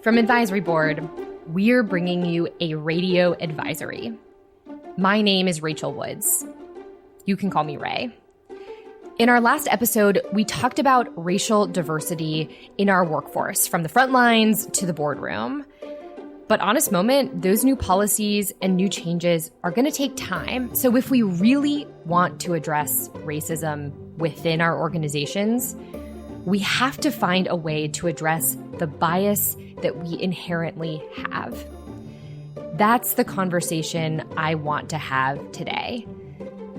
From Advisory Board, we're bringing you a radio advisory. My name is Rachel Woods. You can call me Ray. In our last episode, we talked about racial diversity in our workforce, from the front lines to the boardroom. But honest moment, those new policies and new changes are going to take time. So if we really want to address racism within our organizations, we have to find a way to address the bias that we inherently have. That's the conversation I want to have today.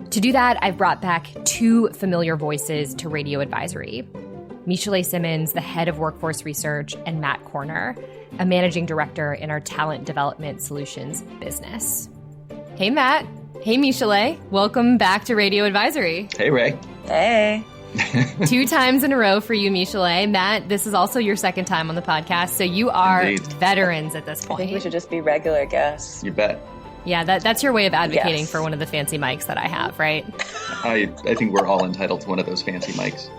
To do that, I've brought back two familiar voices to Radio Advisory. Michelet Simmons, the head of workforce research, and Matt Corner, a managing director in our talent development solutions business. Hey, Matt. Hey, Michelet. Welcome back to Radio Advisory. Hey, Ray. Hey. 2 times in a row for you, Michelet. Matt, this is also your second time on the podcast, so you are Indeed. Veterans at this point. I think we should just be regular guests. You bet. Yeah, that's your way of advocating Yes. for one of the fancy mics that I have, right? I think we're all entitled to one of those fancy mics.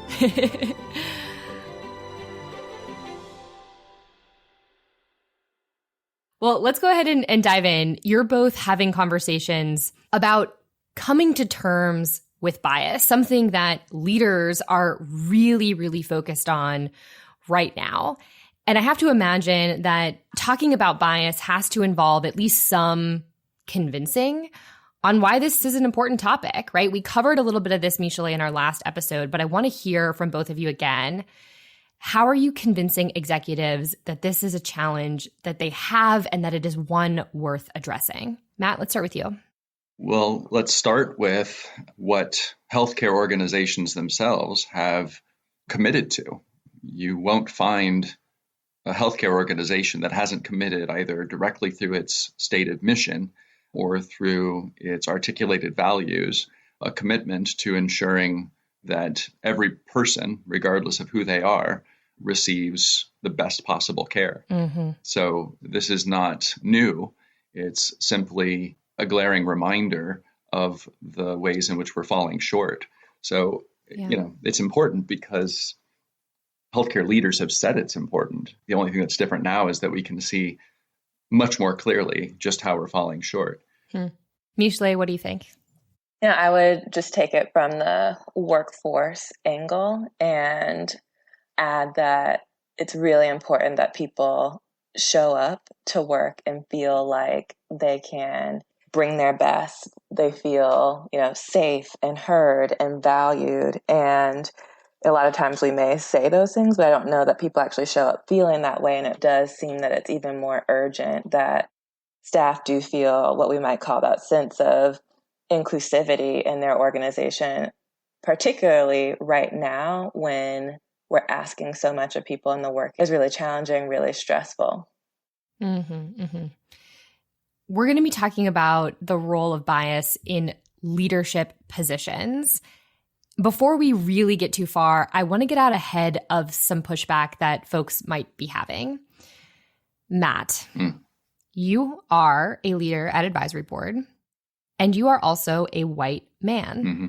Well, let's go ahead and dive in. You're both having conversations about coming to terms with bias, something that leaders are really, really focused on right now. And I have to imagine that talking about bias has to involve at least some convincing on why this is an important topic, right? We covered a little bit of this, Michelet, in our last episode, but I want to hear from both of you again. How are you convincing executives that this is a challenge that they have and that it is one worth addressing? Matt, let's start with you. Well, let's start with what healthcare organizations themselves have committed to. You won't find a healthcare organization that hasn't committed either directly through its stated mission or through its articulated values, a commitment to ensuring that every person, regardless of who they are, receives the best possible care. Mm-hmm. So this is not new. It's simply a glaring reminder of the ways in which we're falling short. So, it's important because healthcare leaders have said it's important. The only thing that's different now is that we can see much more clearly just how we're falling short. Michelet, what do you think? Yeah, I would just take it from the workforce angle and add that it's really important that people show up to work and feel like they can bring their best. They feel, safe and heard and valued. And a lot of times we may say those things, but I don't know that people actually show up feeling that way. And it does seem that it's even more urgent that staff do feel what we might call that sense of inclusivity in their organization, particularly right now when we're asking so much of people and the work is really challenging, really stressful. Mm-hmm, mm-hmm. We're going to be talking about the role of bias in leadership positions. Before we really get too far, I want to get out ahead of some pushback that folks might be having. Matt, you are a leader at Advisory Board, and you are also a white man. Mm-hmm.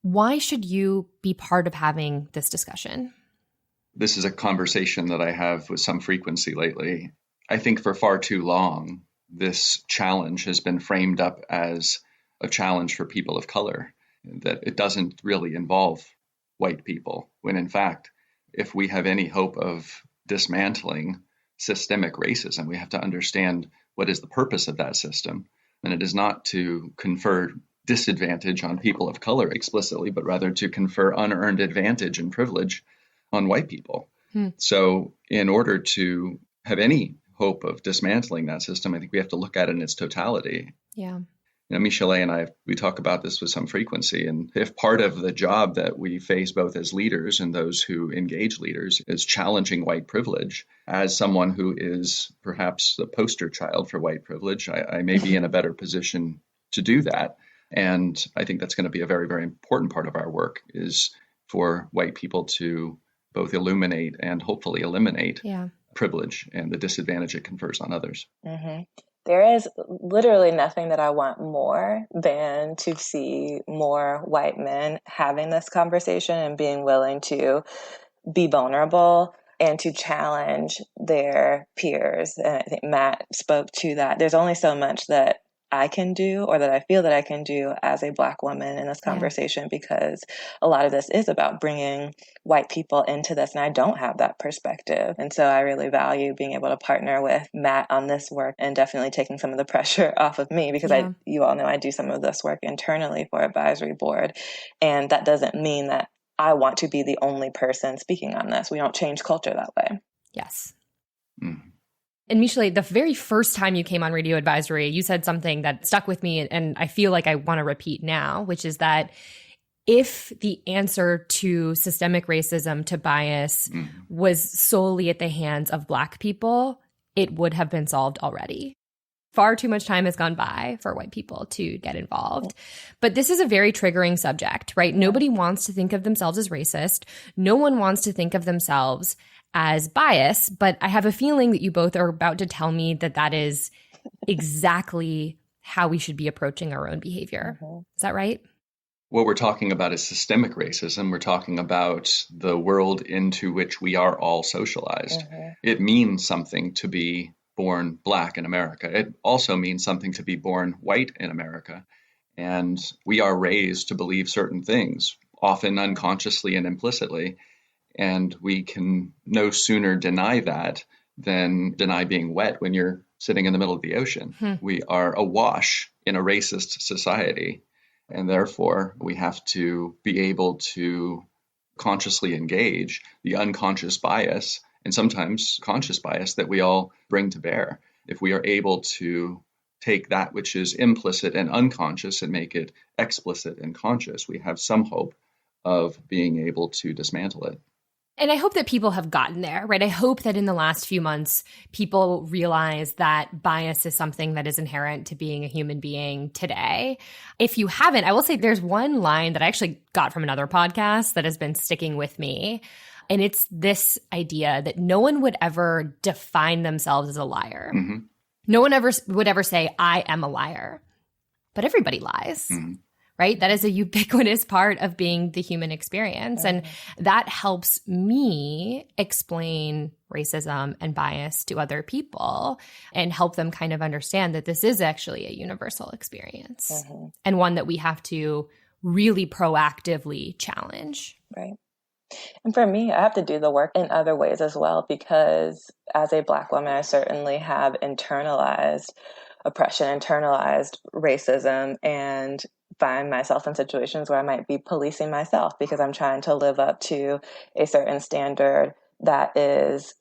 Why should you be part of having this discussion? This is a conversation that I have with some frequency lately. I think for far too long, this challenge has been framed up as a challenge for people of color, that it doesn't really involve white people, when in fact, if we have any hope of dismantling systemic racism, we have to understand what is the purpose of that system. And it is not to confer disadvantage on people of color explicitly, but rather to confer unearned advantage and privilege on white people. So in order to have any hope of dismantling that system, I think we have to look at it in its totality. Yeah. Michelet and I, we talk about this with some frequency. And if part of the job that we face both as leaders and those who engage leaders is challenging white privilege, as someone who is perhaps the poster child for white privilege, I may be in a better position to do that. And I think that's going to be a very, very important part of our work, is for white people to both illuminate and hopefully eliminate privilege and the disadvantage it confers on others. Mm-hmm. There is literally nothing that I want more than to see more white men having this conversation and being willing to be vulnerable and to challenge their peers. And I think Matt spoke to that. There's only so much that I can do, or that I feel that I can do as a Black woman in this conversation, because a lot of this is about bringing white people into this, and I don't have that perspective. And so I really value being able to partner with Matt on this work, and definitely taking some of the pressure off of me, because you all know I do some of this work internally for Advisory Board, and that doesn't mean that I want to be the only person speaking on this. We don't change culture that way. Yes. And Michelet, the very first time you came on Radio Advisory, you said something that stuck with me, and I feel like I want to repeat now, which is that if the answer to systemic racism, to bias, was solely at the hands of Black people, it would have been solved already. Far too much time has gone by for white people to get involved. But this is a very triggering subject, right? Nobody wants to think of themselves as racist. No one wants to think of themselves as bias, but I have a feeling that you both are about to tell me that that is exactly how we should be approaching our own behavior. Is that right? What we're talking about is systemic racism. We're talking about the world into which we are all socialized. It means something to be born Black in America. It also means something to be born white in America. And we are raised to believe certain things, often unconsciously and implicitly. And we can no sooner deny that than deny being wet when you're sitting in the middle of the ocean. We are awash in a racist society, and therefore we have to be able to consciously engage the unconscious bias, and sometimes conscious bias, that we all bring to bear. If we are able to take that which is implicit and unconscious and make it explicit and conscious, we have some hope of being able to dismantle it. And I hope that people have gotten there, right? I hope that in the last few months, people realize that bias is something that is inherent to being a human being today. If you haven't, I will say there's one line that I actually got from another podcast that has been sticking with me. And it's this idea that no one would ever define themselves as a liar. No one would ever say, I am a liar. But everybody lies. Right? That is a ubiquitous part of being the human experience. And that helps me explain racism and bias to other people and help them kind of understand that this is actually a universal experience and one that we have to really proactively challenge. Right. And for me, I have to do the work in other ways as well, because as a Black woman, I certainly have internalized oppression, internalized racism, and find myself in situations where I might be policing myself because I'm trying to live up to a certain standard that is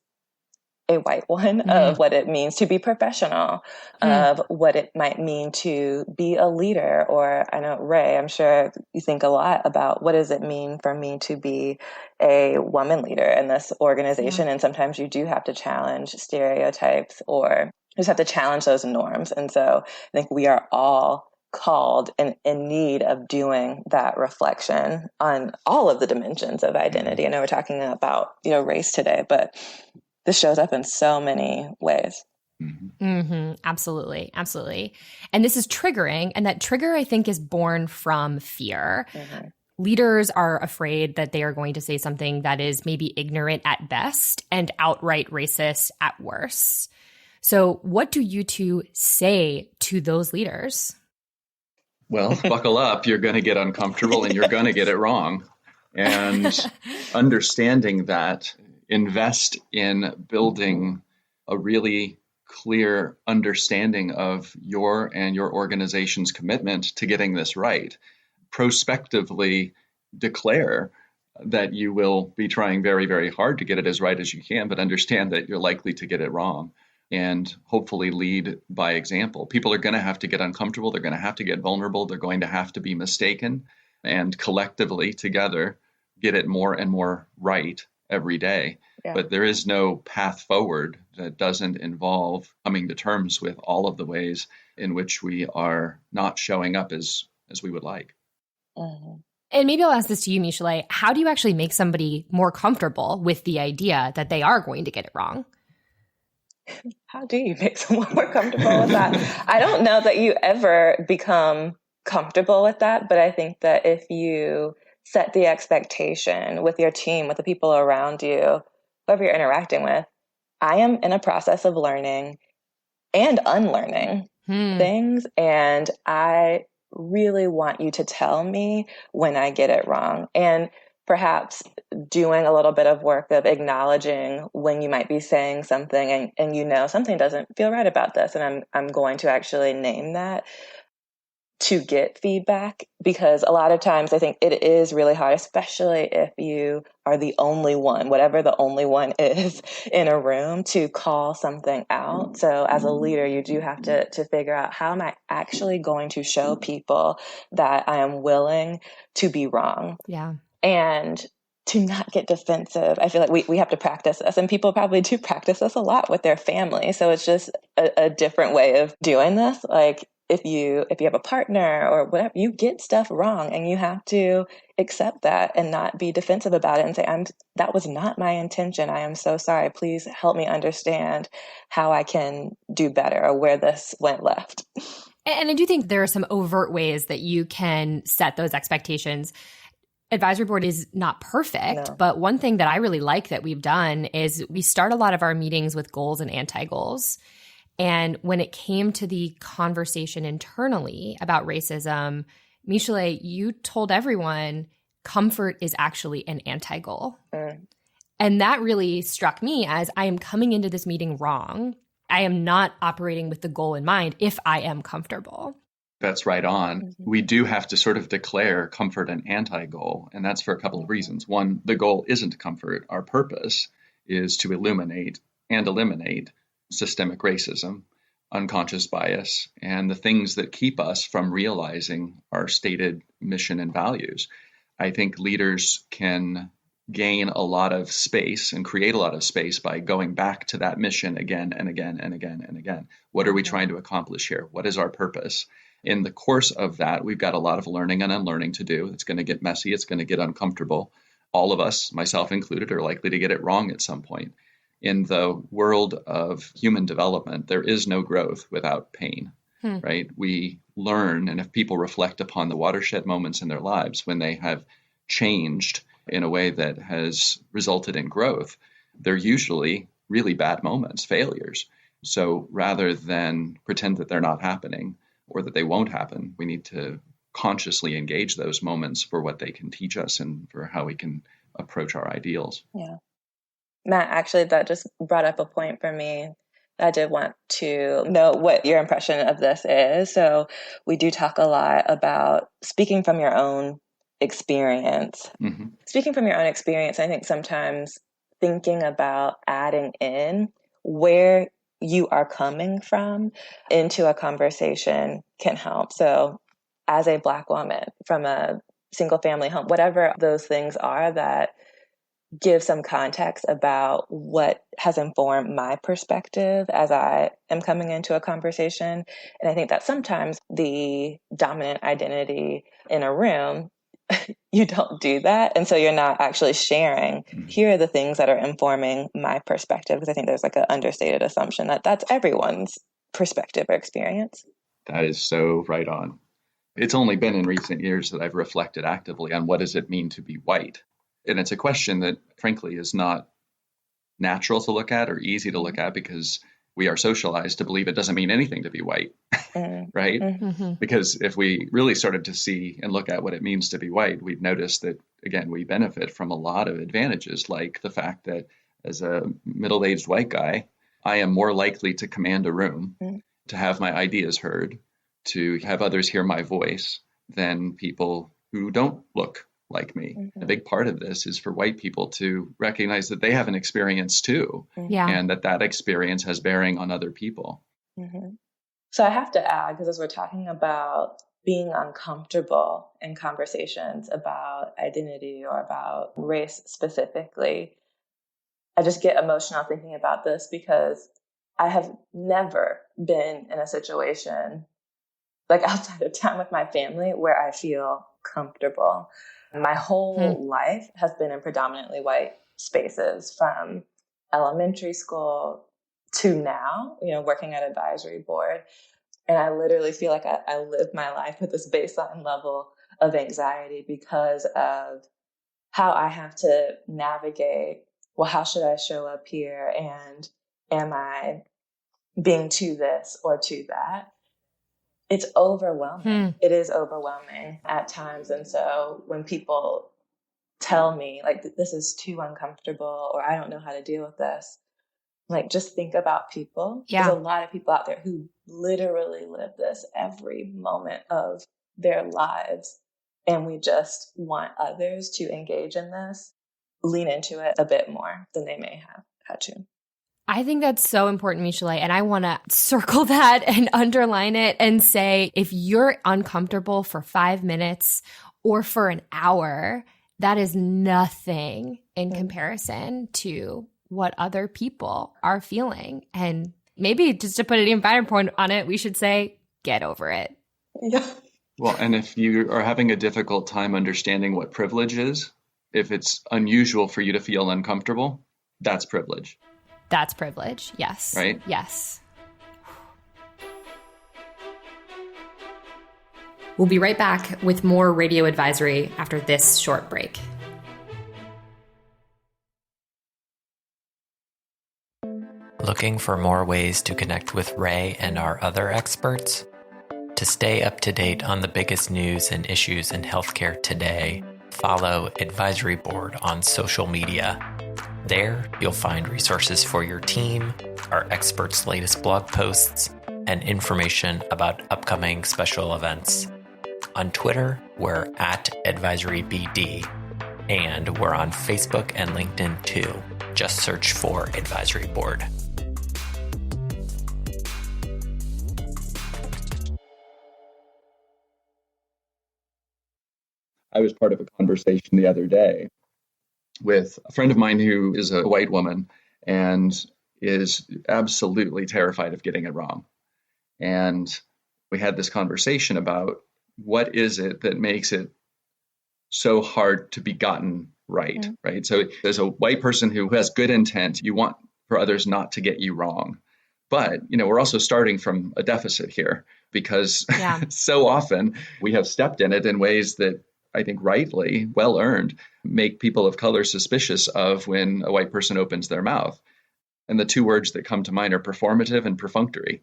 a white one of what it means to be professional, of what it might mean to be a leader. Or I know, Ray, I'm sure you think a lot about what does it mean for me to be a woman leader in this organization. And sometimes you do have to challenge stereotypes, or just have to challenge those norms. And so I think we are all called and in need of doing that reflection on all of the dimensions of identity. I know we're talking about, race today, but this shows up in so many ways. Absolutely. Absolutely. And this is triggering. And that trigger, I think, is born from fear. Leaders are afraid that they are going to say something that is maybe ignorant at best and outright racist at worst. So what do you two say to those leaders? Well, buckle up. You're going to get uncomfortable and you're going to get it wrong. And understanding that, invest in building a really clear understanding of your and your organization's commitment to getting this right. Prospectively declare that you will be trying very, very hard to get it as right as you can, but understand that you're likely to get it wrong. And hopefully lead by example. People are going to have to get uncomfortable. They're going to have to get vulnerable. They're going to have to be mistaken. And collectively, together, get it more and more right every day. But there is no path forward that doesn't involve coming to terms with all of the ways in which we are not showing up as we would like. And maybe I'll ask this to you, Michelet. How do you actually make somebody more comfortable with the idea that they are going to get it wrong? How do you make someone more comfortable with that? I don't know that you ever become comfortable with that, but I think that if you set the expectation with your team, with the people around you, whoever you're interacting with, I am in a process of learning and unlearning things. And I really want you to tell me when I get it wrong. And perhaps doing a little bit of work of acknowledging when you might be saying something and you know something doesn't feel right about this. And I'm going to actually name that to get feedback, because a lot of times I think it is really hard, especially if you are the only one, whatever the only one is in a room, to call something out. So as a leader, you do have to figure out, how am I actually going to show people that I am willing to be wrong? Yeah. And to not get defensive. I feel like we have to practice this, and people probably do practice this a lot with their family. So it's just a different way of doing this. Like, if you have a partner or whatever, you get stuff wrong, and you have to accept that and not be defensive about it and say, that was not my intention. I am so sorry. Please help me understand how I can do better, or where this went left. And I do think there are some overt ways that you can set those expectations. Advisory board is not perfect, No. but one thing that I really like that we've done is we start a lot of our meetings with goals and anti-goals. And when it came to the conversation internally about racism, Michelet, you told everyone comfort is actually an anti-goal. And that really struck me as, I am coming into this meeting wrong. I am not operating with the goal in mind if I am comfortable. That's right on. We do have to sort of declare comfort an anti-goal, and that's for a couple of reasons. One, the goal isn't comfort. Our purpose is to illuminate and eliminate systemic racism, unconscious bias, and the things that keep us from realizing our stated mission and values. I think leaders can gain a lot of space and create a lot of space by going back to that mission again and again and again and again. What are we trying to accomplish here? What is our purpose? In the course of that, we've got a lot of learning and unlearning to do. It's going to get messy. It's going to get uncomfortable. All of us, myself included, are likely to get it wrong at some point. In the world of human development, there is no growth without pain, right? We learn, and if people reflect upon the watershed moments in their lives when they have changed in a way that has resulted in growth, they're usually really bad moments, failures. So rather than pretend that they're not happening or that they won't happen, we need to consciously engage those moments for what they can teach us and for how we can approach our ideals. Yeah. Matt, actually, that just brought up a point for me. I did want to know what your impression of this is. So we do talk a lot about speaking from your own experience. Speaking from your own experience, I think sometimes thinking about adding in where you are coming from into a conversation can help. So as a Black woman from a single family home, whatever those things are that give some context about what has informed my perspective as I am coming into a conversation. And I think that sometimes the dominant identity in a room, you don't do that. And so you're not actually sharing, here are the things that are informing my perspective, because I think there's like an understated assumption that that's everyone's perspective or experience. That is so right on. It's only been in recent years that I've reflected actively on what does it mean to be white. And it's a question that, frankly, is not natural to look at or easy to look at, because we are socialized to believe it doesn't mean anything to be white, right? Because if we really started to see and look at what it means to be white, we'd notice that, again, we benefit from a lot of advantages, like the fact that as a middle-aged white guy, I am more likely to command a room, to have my ideas heard, to have others hear my voice than people who don't look like me. A big part of this is for white people to recognize that they have an experience too, and that experience has bearing on other people. So I have to add, because as we're talking about being uncomfortable in conversations about identity or about race specifically, I just get emotional thinking about this, because I have never been in a situation like outside of time with my family where I feel comfortable. My whole life has been in predominantly white spaces, from elementary school to now, working at advisory board. And I literally feel like I live my life with this baseline level of anxiety because of how I have to navigate well, how should I show up here? And am I being to this or to that? It's overwhelming. It is overwhelming at times. And so when people tell me like, this is too uncomfortable, or I don't know how to deal with this, like, just think about people. Yeah. There's a lot of people out there who literally live this every moment of their lives. And we just want others to engage in this, lean into it a bit more than they may have had to. I think that's so important, Michelet, and I want to circle that and underline it and say, if you're uncomfortable for 5 minutes or for an hour, that is nothing in comparison to what other people are feeling. And maybe just to put an even finer point on it, we should say, get over it. Yeah. Well, and if you are having a difficult time understanding what privilege is, if it's unusual for you to feel uncomfortable, that's privilege. That's privilege. Yes. Right? Yes. We'll be right back with more Radio Advisory after this short break. Looking for more ways to connect with Ray and our other experts? To stay up to date on the biggest news and issues in healthcare today, follow Advisory Board on social media. There, you'll find resources for your team, our experts' latest blog posts, and information about upcoming special events. On Twitter, we're @AdvisoryBD, and we're on Facebook and LinkedIn too. Just search for Advisory Board. I was part of a conversation the other day with a friend of mine who is a white woman and is absolutely terrified of getting it wrong. And we had this conversation about what is it that makes it so hard to be gotten right, right? So there's a white person who has good intent. You want for others not to get you wrong. But, we're also starting from a deficit here because so often we have stepped in it in ways that I think rightly, well earned, make people of color suspicious of when a white person opens their mouth. And the two words that come to mind are performative and perfunctory.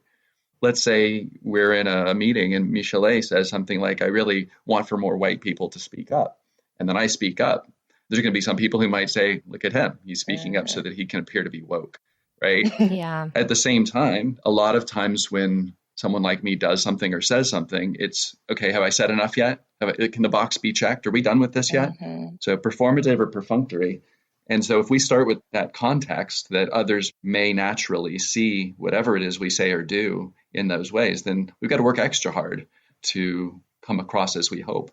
Let's say we're in a meeting and Michelet says something like, I really want for more white people to speak up. And then I speak up. There's going to be some people who might say, look at him. He's speaking up so that he can appear to be woke, right? Yeah. At the same time, a lot of times when someone like me does something or says something, it's, okay, have I said enough yet? Can the box be checked? Are we done with this yet? So performative or perfunctory. And so if we start with that context that others may naturally see whatever it is we say or do in those ways, then we've got to work extra hard to come across as we hope.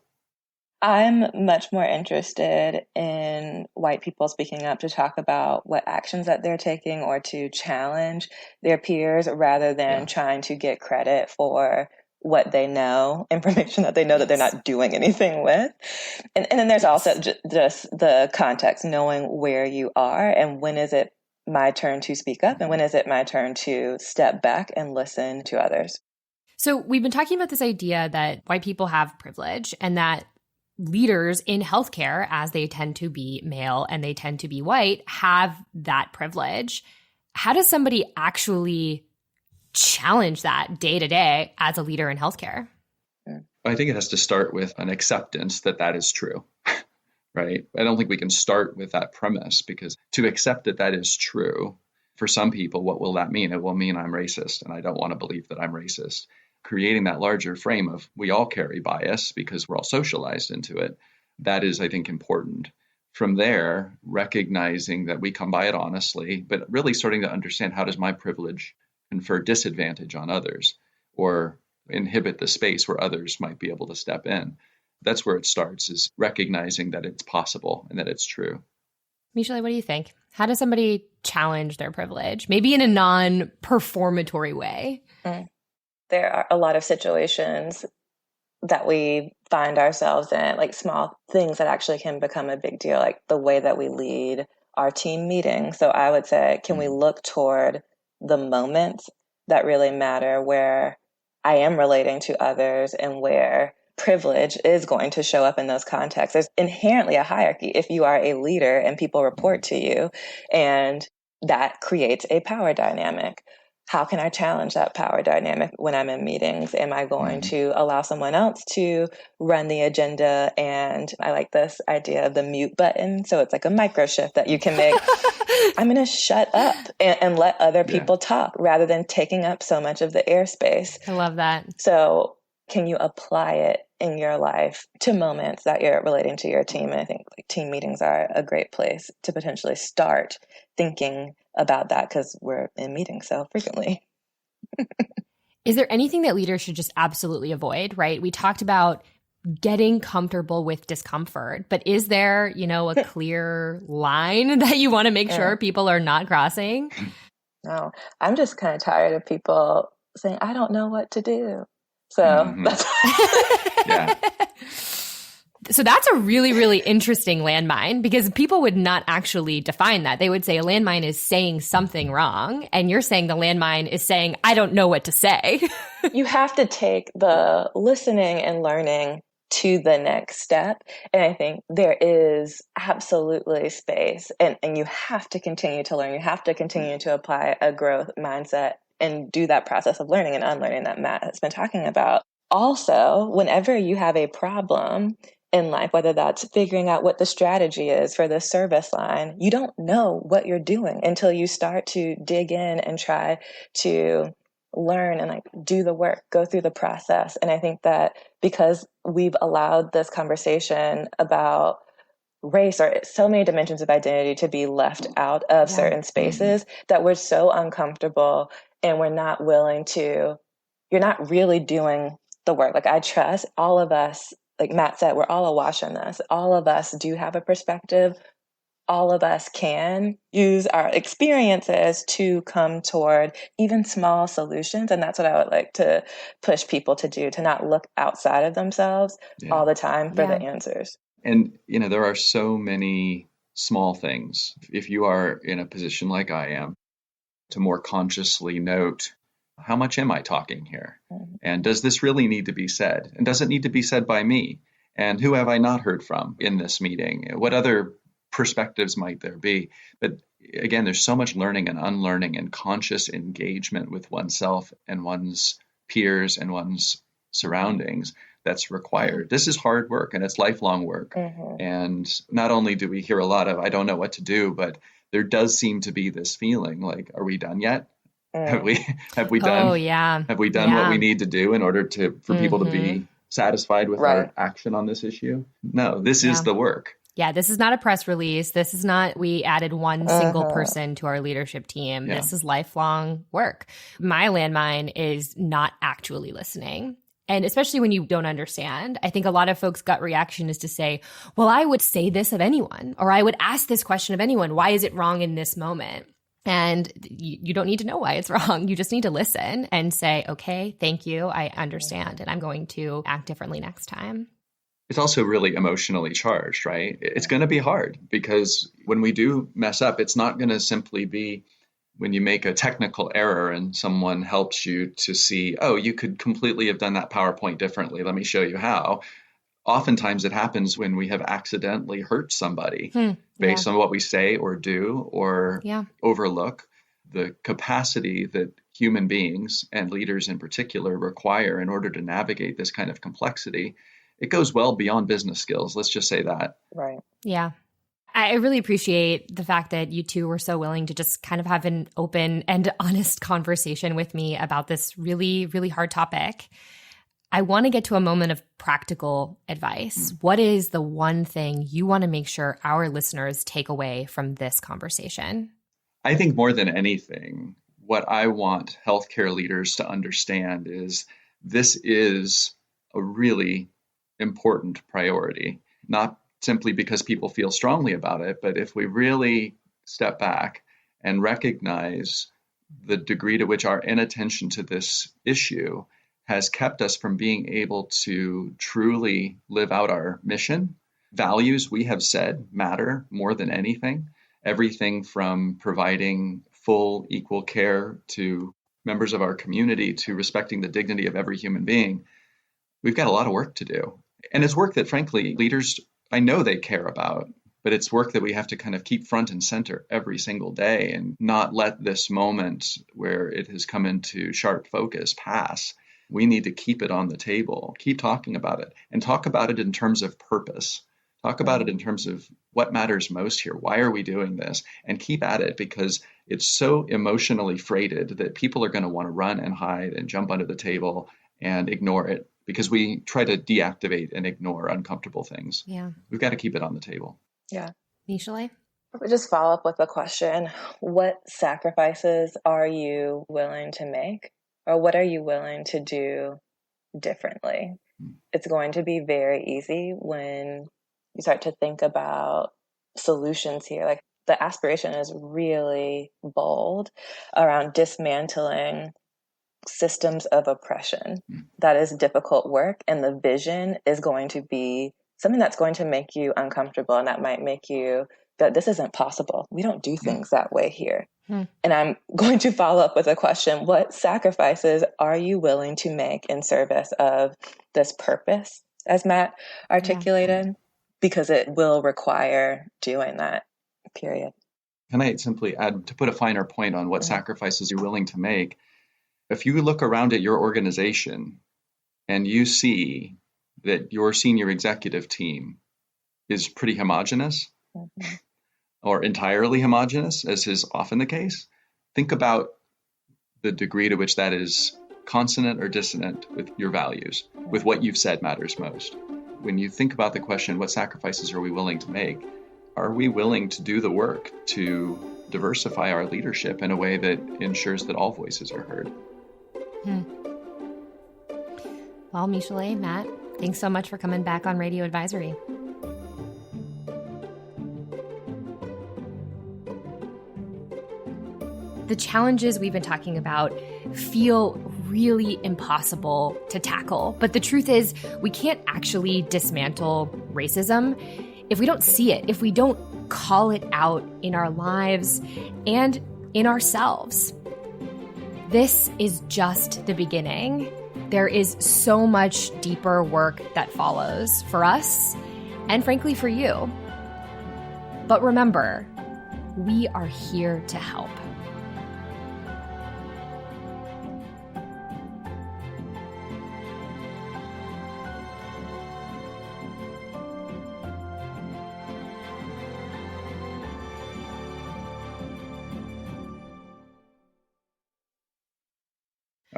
I'm much more interested in white people speaking up to talk about what actions that they're taking or to challenge their peers rather than trying to get credit for what they know, information that they know that they're not doing anything with. And then there's also just the context, knowing where you are and when is it my turn to speak up and when is it my turn to step back and listen to others. So we've been talking about this idea that white people have privilege and that leaders in healthcare, as they tend to be male and they tend to be white, have that privilege. How does somebody actually challenge that day to day as a leader in healthcare? I think it has to start with an acceptance that that is true, right? I don't think we can start with that premise because to accept that that is true, for some people, what will that mean? It will mean I'm racist and I don't want to believe that I'm racist. Creating that larger frame of we all carry bias because we're all socialized into it, that is, I think, important. From there, recognizing that we come by it honestly, but really starting to understand how does my privilege confer disadvantage on others or inhibit the space where others might be able to step in. That's where it starts, is recognizing that it's possible and that it's true. Michelet, what do you think? How does somebody challenge their privilege, maybe in a non-performatory way? There are a lot of situations that we find ourselves in, like small things that actually can become a big deal, like the way that we lead our team meeting. So I would say, can we look toward the moments that really matter where I am relating to others and where privilege is going to show up in those contexts. There's inherently a hierarchy if you are a leader and people report to you, and that creates a power dynamic. How can I challenge that power dynamic when I'm in meetings? Am I going to allow someone else to run the agenda? And I like this idea of the mute button. So it's like a micro shift that you can make. I'm going to shut up and let other people talk rather than taking up so much of the airspace. I love that. So can you apply it in your life to moments that you're relating to your team? And I think like team meetings are a great place to potentially start thinking about that, because we're in meetings so frequently. Is there anything that leaders should just absolutely avoid, right? We talked about getting comfortable with discomfort, but is there, a clear line that you want to make sure people are not crossing? No, I'm just kind of tired of people saying, I don't know what to do. So that's So that's a really, really interesting landmine, because people would not actually define that. They would say a landmine is saying something wrong, and you're saying the landmine is saying, I don't know what to say. You have to take the listening and learning to the next step. And I think there is absolutely space, and you have to continue to learn. You have to continue to apply a growth mindset and do that process of learning and unlearning that Matt has been talking about. Also, whenever you have a problem in life, whether that's figuring out what the strategy is for the service line, you don't know what you're doing until you start to dig in and try to learn and do the work, go through the process. And I think that because we've allowed this conversation about race or so many dimensions of identity to be left out of certain spaces, that we're so uncomfortable and we're not willing to, you're not really doing the work. I trust all of us, like Matt said, we're all awash in this. All of us do have a perspective. All of us can use our experiences to come toward even small solutions. And that's what I would like to push people to do, to not look outside of themselves all the time for the answers. And, there are so many small things. If you are in a position like I am, to more consciously note, how much am I talking here? And does this really need to be said? And does it need to be said by me? And who have I not heard from in this meeting? What other perspectives might there be? But again, there's so much learning and unlearning and conscious engagement with oneself and one's peers and one's surroundings that's required. This is hard work, and it's lifelong work. And not only do we hear a lot of, I don't know what to do, but there does seem to be this feeling like, are we done yet? Have we done? Oh, yeah. Have we done what we need to do in order for people to be satisfied with our action on this issue? No, this is the work. Yeah, this is not a press release. This is not, we added one single person to our leadership team. This is lifelong work. My landmine is not actually listening. And especially when you don't understand, I think a lot of folks' gut reaction is to say, well, I would say this of anyone, or I would ask this question of anyone. Why is it wrong in this moment? And you don't need to know why it's wrong. You just need to listen and say, okay, thank you. I understand. And I'm going to act differently next time. It's also really emotionally charged, right? It's going to be hard, because when we do mess up, it's not going to simply be when you make a technical error and someone helps you to see, oh, you could completely have done that PowerPoint differently. Let me show you how. Oftentimes it happens when we have accidentally hurt somebody based on what we say or do or overlook. The capacity that human beings and leaders in particular require in order to navigate this kind of complexity, it goes well beyond business skills. Let's just say that. Right. Yeah. I really appreciate the fact that you two were so willing to just kind of have an open and honest conversation with me about this really, really hard topic. I want to get to a moment of practical advice. What is the one thing you want to make sure our listeners take away from this conversation? I think more than anything, what I want healthcare leaders to understand is this is a really important priority, not simply because people feel strongly about it, but if we really step back and recognize the degree to which our inattention to this issue has kept us from being able to truly live out our mission. Values, we have said, matter more than anything. Everything from providing full, equal care to members of our community to respecting the dignity of every human being. we've got a lot of work to do. And it's work that, frankly, leaders, I know they care about, but it's work that we have to kind of keep front and center every single day and not let this moment where it has come into sharp focus pass. We need to keep it on the table, keep talking about it, and talk about it in terms of purpose. Talk about it in terms of what matters most here. Why are we doing this? And keep at it, because it's so emotionally freighted that people are going to want to run and hide and jump under the table and ignore it, because we try to deactivate and ignore uncomfortable things. Yeah. We've got to keep it on the table. Yeah. Nishalay? I would just follow up with the question, what sacrifices are you willing to make? Or what are you willing to do differently? It's going to be very easy when you start to think about solutions here. Like, the aspiration is really bold around dismantling systems of oppression. That is difficult work, and the vision is going to be something that's going to make you uncomfortable, and that might make you that this isn't possible. We don't do things that way here. And I'm going to follow up with a question. What sacrifices are you willing to make in service of this purpose, as Matt articulated? Because it will require doing that, period. Can I simply add, to put a finer point on what sacrifices you're willing to make? If you look around at your organization and you see that your senior executive team is pretty homogenous, or entirely homogenous, as is often the case, think about the degree to which that is consonant or dissonant with your values, with what you've said matters most. When you think about the question, what sacrifices are we willing to make? Are we willing to do the work to diversify our leadership in a way that ensures that all voices are heard? Well, Nishalay, Matt, thanks so much for coming back on Radio Advisory. The challenges we've been talking about feel really impossible to tackle. But the truth is, we can't actually dismantle racism if we don't see it, if we don't call it out in our lives and in ourselves. This is just the beginning. There is so much deeper work that follows for us and, frankly, for you. But remember, we are here to help.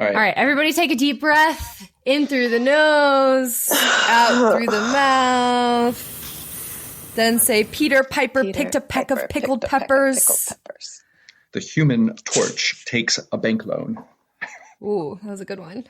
All right, everybody take a deep breath. In through the nose, out through the mouth. Then say, Peter Piper picked a peck of pickled peppers. The Human Torch takes a bank loan. Ooh, that was a good one.